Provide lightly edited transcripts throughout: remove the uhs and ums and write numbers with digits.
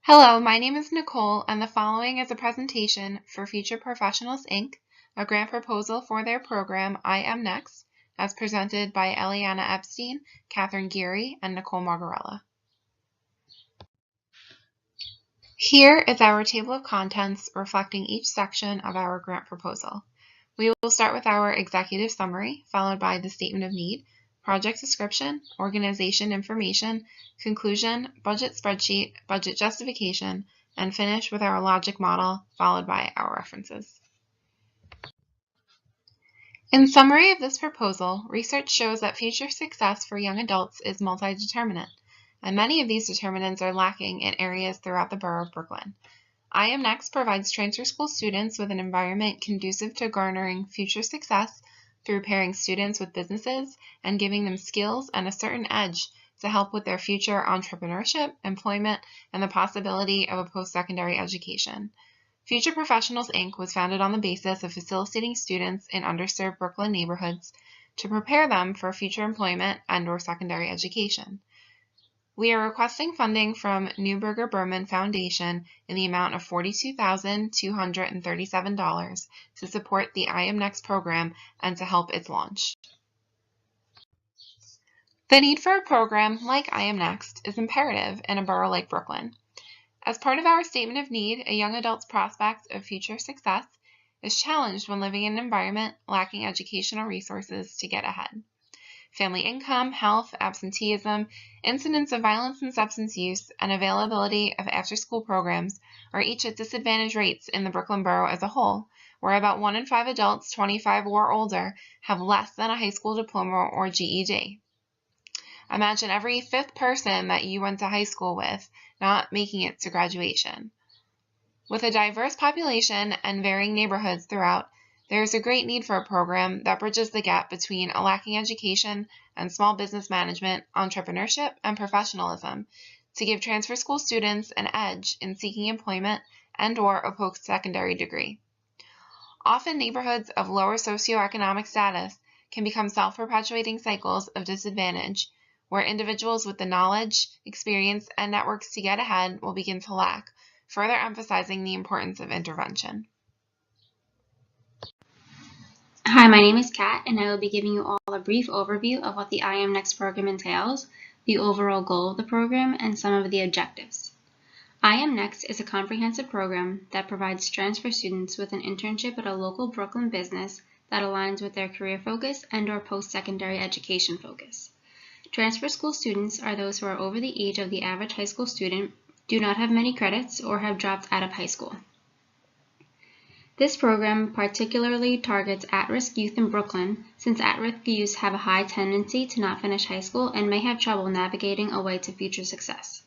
Hello, my name is Nicole, and the following is a presentation for Future Professionals, Inc., a grant proposal for their program I Am Next, as presented by Eliana Epstein, Catherine Geary, and Nicole Margarella. Here is our table of contents reflecting each section of our grant proposal. We will start with our executive summary, followed by the statement of need, project description, organization information, conclusion, budget spreadsheet, budget justification, and finish with our logic model, followed by our references. In summary of this proposal, research shows that future success for young adults is multi-determinant, and many of these determinants are lacking in areas throughout the borough of Brooklyn. I Am Next provides transfer school students with an environment conducive to garnering future success through pairing students with businesses and giving them skills and a certain edge to help with their future entrepreneurship, employment, and the possibility of a post-secondary education. Future Professionals, Inc. was founded on the basis of facilitating students in underserved Brooklyn neighborhoods to prepare them for future employment and/or secondary education. We are requesting funding from Neuberger Berman Foundation in the amount of $42,237 to support the I Am Next program and to help its launch. The need for a program like I Am Next is imperative in a borough like Brooklyn. As part of our statement of need, a young adult's prospects of future success is challenged when living in an environment lacking educational resources to get ahead. Family income, health, absenteeism, incidents of violence and substance use, and availability of after-school programs are each at disadvantaged rates in the Brooklyn borough as a whole, where about 1 in 5 adults 25 or older have less than a high school diploma or GED. Imagine every 5th person that you went to high school with not making it to graduation. With a diverse population and varying neighborhoods throughout, there is a great need for a program that bridges the gap between a lacking education and small business management, entrepreneurship, and professionalism to give transfer school students an edge in seeking employment and/or a post-secondary degree. Often, neighborhoods of lower socioeconomic status can become self-perpetuating cycles of disadvantage where individuals with the knowledge, experience, and networks to get ahead will begin to lack, further emphasizing the importance of intervention. Hi, my name is Kat, and I will be giving you all a brief overview of what the I Am Next program entails, the overall goal of the program, and some of the objectives. I Am Next is a comprehensive program that provides transfer students with an internship at a local Brooklyn business that aligns with their career focus and/or post-secondary education focus. Transfer school students are those who are over the age of the average high school student, do not have many credits, or have dropped out of high school. This program particularly targets at-risk youth in Brooklyn, since at-risk youth have a high tendency to not finish high school and may have trouble navigating a way to future success.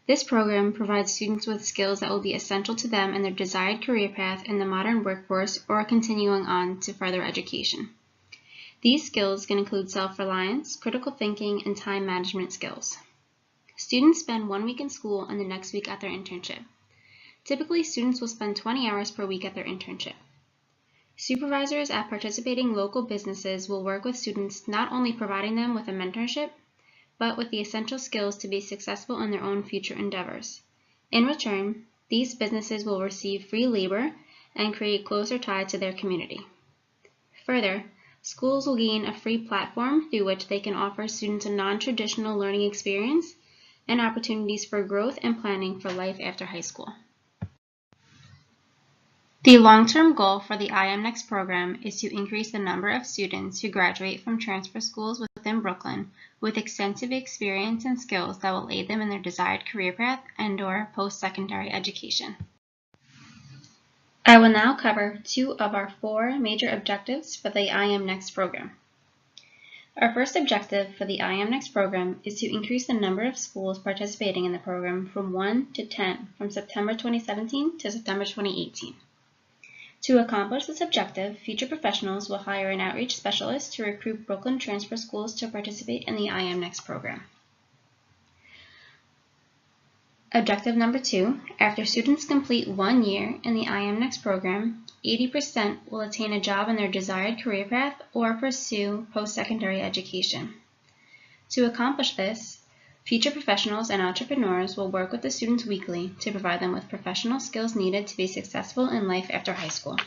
This program provides students with skills that will be essential to them in their desired career path in the modern workforce or continuing on to further education. These skills can include self-reliance, critical thinking, and time management skills. Students spend 1 week in school and the next week at their internship. Typically, students will spend 20 hours per week at their internship. Supervisors at participating local businesses will work with students, not only providing them with a mentorship, but with the essential skills to be successful in their own future endeavors. In return, these businesses will receive free labor and create closer ties to their community. Further, schools will gain a free platform through which they can offer students a non-traditional learning experience and opportunities for growth and planning for life after high school. The long-term goal for the I Am Next program is to increase the number of students who graduate from transfer schools within Brooklyn with extensive experience and skills that will aid them in their desired career path and/or post-secondary education. I will now cover 2 of our 4 major objectives for the I Am Next program. Our first objective for the I Am Next program is to increase the number of schools participating in the program from 1 to 10 from September 2017 to September 2018. To accomplish this objective, Future Professionals will hire an outreach specialist to recruit Brooklyn transfer schools to participate in the I Am Next program. Objective number 2, after students complete 1 year in the I Am Next program, 80% will attain a job in their desired career path or pursue post-secondary education. To accomplish this, Future professionals and entrepreneurs will work with the students weekly to provide them with professional skills needed to be successful in life after high school.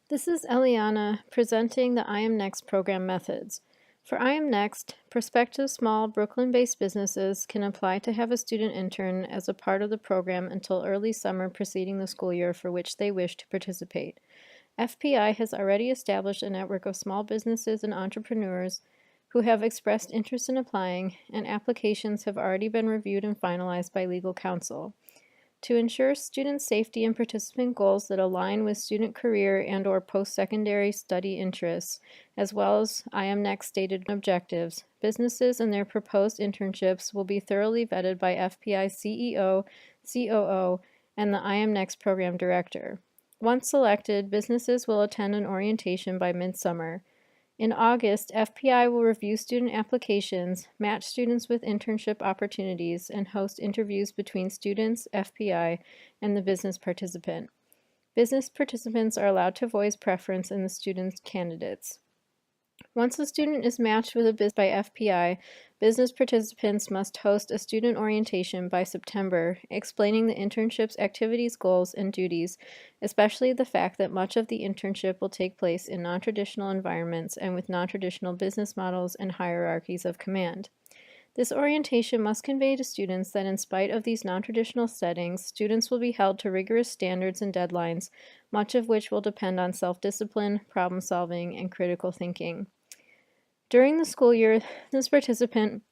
This is Eliana presenting the I Am Next program methods. For I Am Next, prospective small Brooklyn-based businesses can apply to have a student intern as a part of the program until early summer preceding the school year for which they wish to participate. FPI has already established a network of small businesses and entrepreneurs who have expressed interest in applying, and applications have already been reviewed and finalized by legal counsel. To ensure student safety and participant goals that align with student career and/or post-secondary study interests, as well as I Am Next stated objectives, businesses and their proposed internships will be thoroughly vetted by FPI CEO, COO, and the I Am Next program director. Once selected, businesses will attend an orientation by midsummer. In August, FPI will review student applications, match students with internship opportunities, and host interviews between students, FPI, and the business participant. Business participants are allowed to voice preference in the student candidates. Once a student is matched with a business by FPI, business participants must host a student orientation by September, explaining the internship's activities, goals, and duties, especially the fact that much of the internship will take place in non-traditional environments and with non-traditional business models and hierarchies of command. This orientation must convey to students that in spite of these non-traditional settings, students will be held to rigorous standards and deadlines, much of which will depend on self-discipline, problem-solving, and critical thinking. During the school year, this participant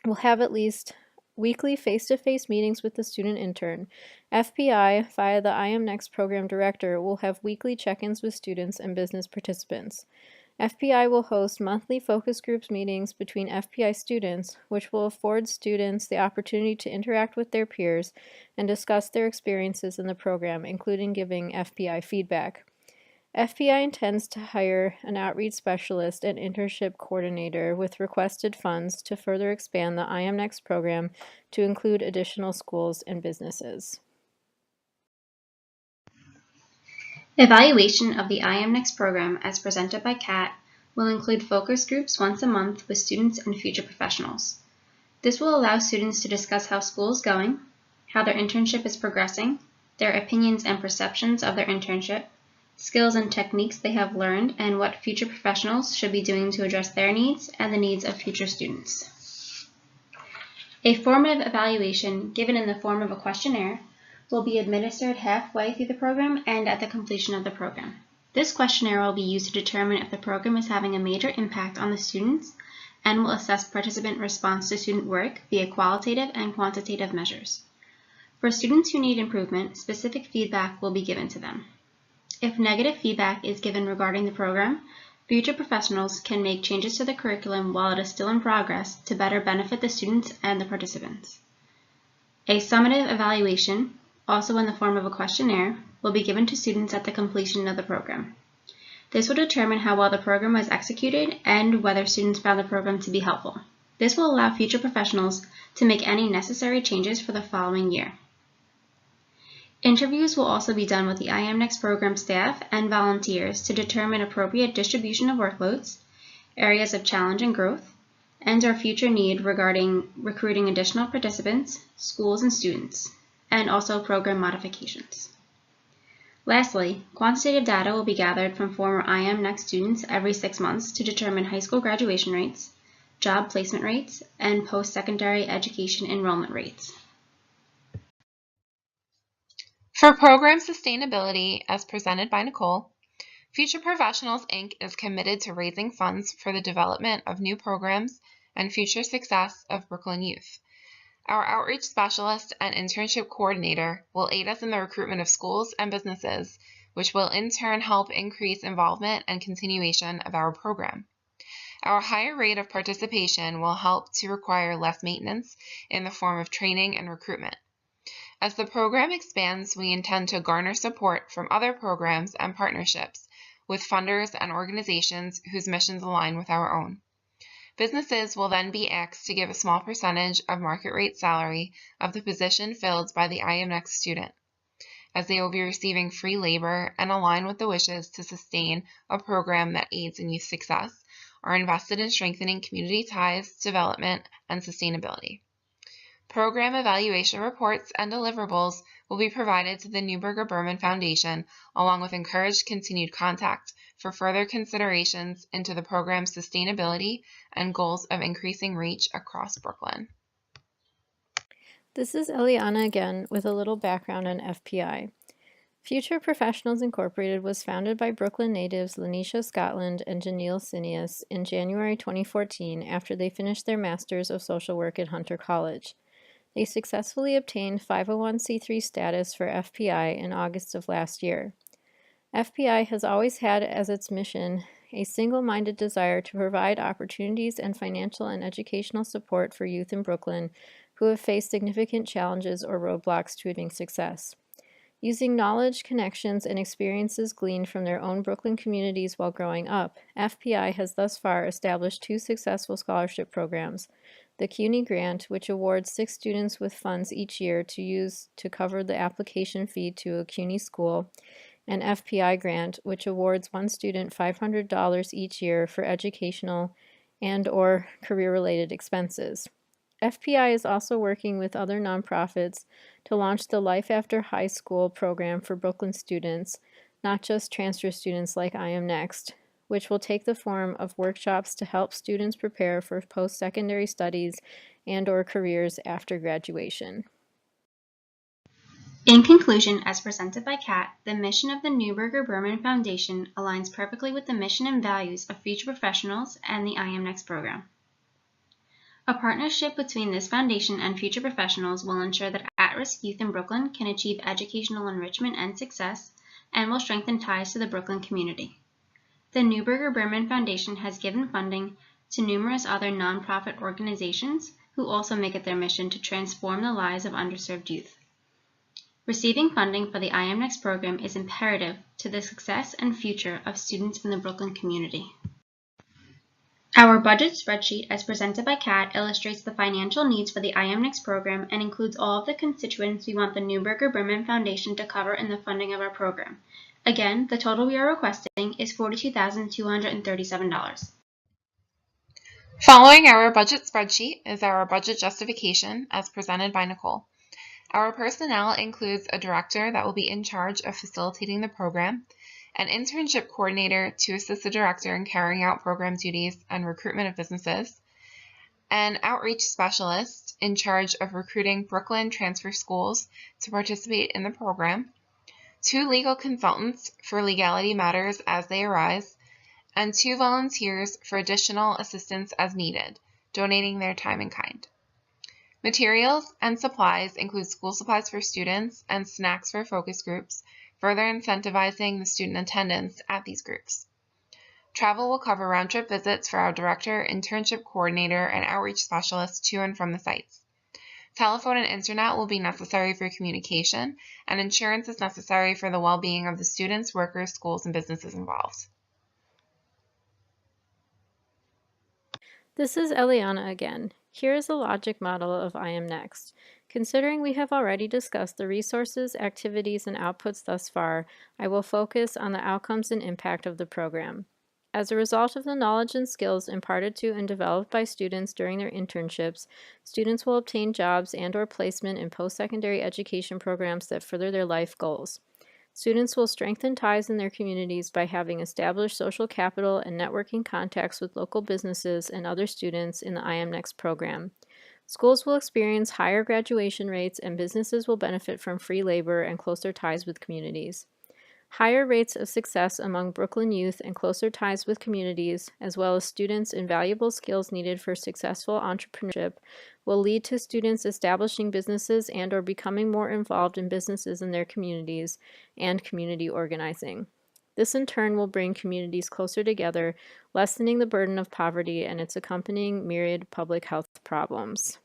will have at least weekly face-to-face meetings with the student intern. FPI, via the I Am Next program director, will have weekly check-ins with students and business participants. FPI will host monthly focus groups meetings between FPI students, which will afford students the opportunity to interact with their peers and discuss their experiences in the program, including giving FPI feedback. FPI intends to hire an outreach specialist and internship coordinator with requested funds to further expand the I Am Next program to include additional schools and businesses. Evaluation of the I Am Next program as presented by Kat will include focus groups once a month with students and future professionals. This will allow students to discuss how school is going, how their internship is progressing, their opinions and perceptions of their internship, skills and techniques they have learned, and what future professionals should be doing to address their needs and the needs of future students. A formative evaluation given in the form of a questionnaire will be administered halfway through the program and at the completion of the program. This questionnaire will be used to determine if the program is having a major impact on the students and will assess participant response to student work via qualitative and quantitative measures. For students who need improvement, specific feedback will be given to them. If negative feedback is given regarding the program, future professionals can make changes to the curriculum while it is still in progress to better benefit the students and the participants. A summative evaluation, also in the form of a questionnaire, will be given to students at the completion of the program. This will determine how well the program was executed and whether students found the program to be helpful. This will allow future professionals to make any necessary changes for the following year. Interviews will also be done with the I Am Next program staff and volunteers to determine appropriate distribution of workloads, areas of challenge and growth, and our future need regarding recruiting additional participants, schools, and students, and also program modifications. Lastly, quantitative data will be gathered from former I Am Next students every 6 months to determine high school graduation rates, job placement rates, and post-secondary education enrollment rates. For program sustainability, as presented by Nicole, Future Professionals, Inc. is committed to raising funds for the development of new programs and future success of Brooklyn youth. Our outreach specialist and internship coordinator will aid us in the recruitment of schools and businesses, which will in turn help increase involvement and continuation of our program. Our higher rate of participation will help to require less maintenance in the form of training and recruitment. As the program expands, we intend to garner support from other programs and partnerships with funders and organizations whose missions align with our own. Businesses will then be asked to give a small percentage of market rate salary of the position filled by the I Am Next student, as they will be receiving free labor and align with the wishes to sustain a program that aids in youth success. are invested in strengthening community ties, development, and sustainability. Program evaluation reports and deliverables will be provided to the Neuberger Berman Foundation, along with encouraged continued contact for further considerations into the program's sustainability and goals of increasing reach across Brooklyn. This is Eliana again with a little background on FPI. Future Professionals Incorporated was founded by Brooklyn natives Lanisha Scotland and Janelle Cineas in January 2014 after they finished their Masters of Social Work at Hunter College. They successfully obtained 501c3 status for FPI in August of last year. FPI has always had as its mission a single-minded desire to provide opportunities and financial and educational support for youth in Brooklyn who have faced significant challenges or roadblocks to achieving success. Using knowledge, connections, and experiences gleaned from their own Brooklyn communities while growing up, FPI has thus far established 2 successful scholarship programs: the CUNY Grant, which awards 6 students with funds each year to use to cover the application fee to a CUNY school, and FPI Grant, which awards 1 student $500 each year for educational and/or career-related expenses. FPI is also working with other nonprofits to launch the Life After High School program for Brooklyn students, not just transfer students like I Am Next, which will take the form of workshops to help students prepare for post-secondary studies and/or careers after graduation. In conclusion, as presented by Kat, the mission of the Neuberger Berman Foundation aligns perfectly with the mission and values of Future Professionals and the I Am Next program. A partnership between this foundation and Future Professionals will ensure that at-risk youth in Brooklyn can achieve educational enrichment and success, and will strengthen ties to the Brooklyn community. The Neuberger Berman Foundation has given funding to numerous other nonprofit organizations who also make it their mission to transform the lives of underserved youth. Receiving funding for the I Am Next program is imperative to the success and future of students in the Brooklyn community. Our budget spreadsheet, as presented by Kat, illustrates the financial needs for the I Am Next program and includes all of the constituents we want the Neuberger Berman Foundation to cover in the funding of our program. Again, the total we are requesting is $42,237. Following our budget spreadsheet is our budget justification as presented by Nicole. Our personnel includes a director that will be in charge of facilitating the program, an internship coordinator to assist the director in carrying out program duties and recruitment of businesses, an outreach specialist in charge of recruiting Brooklyn transfer schools to participate in the program, 2 legal consultants for legality matters as they arise, and 2 volunteers for additional assistance as needed, donating their time in kind. Materials and supplies include school supplies for students and snacks for focus groups, further incentivizing the student attendance at these groups. Travel will cover round-trip visits for our director, internship coordinator, and outreach specialist to and from the sites. Telephone and internet will be necessary for communication, and insurance is necessary for the well-being of the students, workers, schools, and businesses involved. This is Eliana again. Here is a logic model of I Am Next. Considering we have already discussed the resources, activities, and outputs thus far, I will focus on the outcomes and impact of the program. As a result of the knowledge and skills imparted to and developed by students during their internships, students will obtain jobs and/or placement in post-secondary education programs that further their life goals. Students will strengthen ties in their communities by having established social capital and networking contacts with local businesses and other students in the I Am Next program. Schools will experience higher graduation rates, and businesses will benefit from free labor and closer ties with communities. Higher rates of success among Brooklyn youth and closer ties with communities, as well as students' invaluable skills needed for successful entrepreneurship, will lead to students establishing businesses and/or becoming more involved in businesses in their communities and community organizing. This in turn will bring communities closer together, lessening the burden of poverty and its accompanying myriad public health problems.